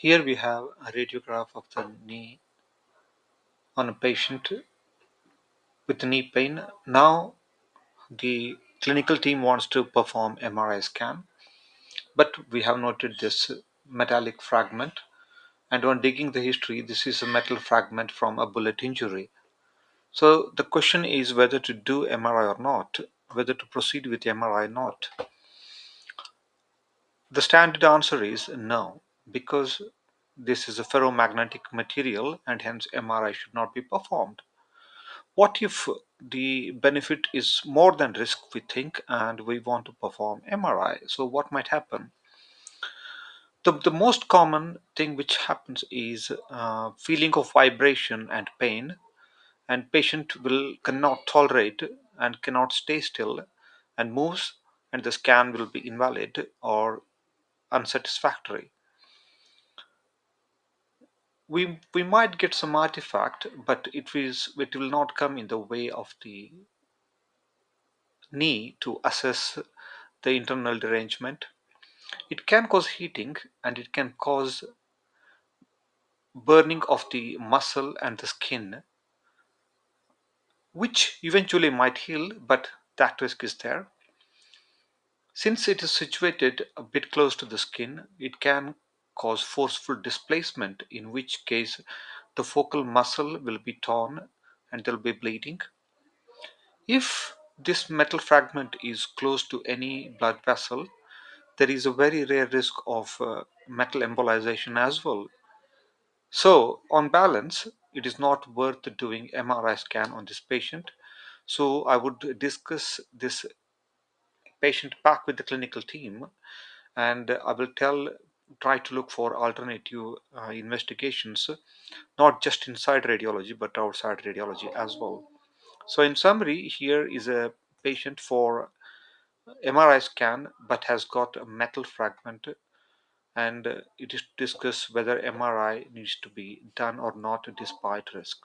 Here we have a radiograph of the knee on a patient with knee pain. Now the clinical team wants to perform MRI scan, but we have noted this metallic fragment. And on digging the history, this is a metal fragment from a bullet injury. So the question is whether to do MRI or not, whether to proceed with MRI or not. The standard answer is no, because this is a ferromagnetic material and hence MRI should not be performed. What if the benefit is more than risk, we think, and we want to perform MRI? So, what might happen? The most common thing which happens is feeling of vibration and pain, and patient will cannot tolerate and cannot stay still and moves, and the scan will be invalid or unsatisfactory. We might get some artifact, but it will not come in the way of the knee to assess the internal derangement. It can cause heating and it can cause burning of the muscle and the skin, which eventually might heal, but that risk is there. Since it is situated a bit close to the skin, it can cause forceful displacement, in which case the focal muscle will be torn and there will be bleeding. If this metal fragment is close to any blood vessel, there is a very rare risk of metal embolization as well. So, on balance, it is not worth doing MRI scan on this patient. So, I would discuss this patient back with the clinical team, and I will try to look for alternative investigations, not just inside radiology but outside radiology as well. So, in summary, here is a patient for MRI scan but has got a metal fragment, and it is discussed whether MRI needs to be done or not despite risk.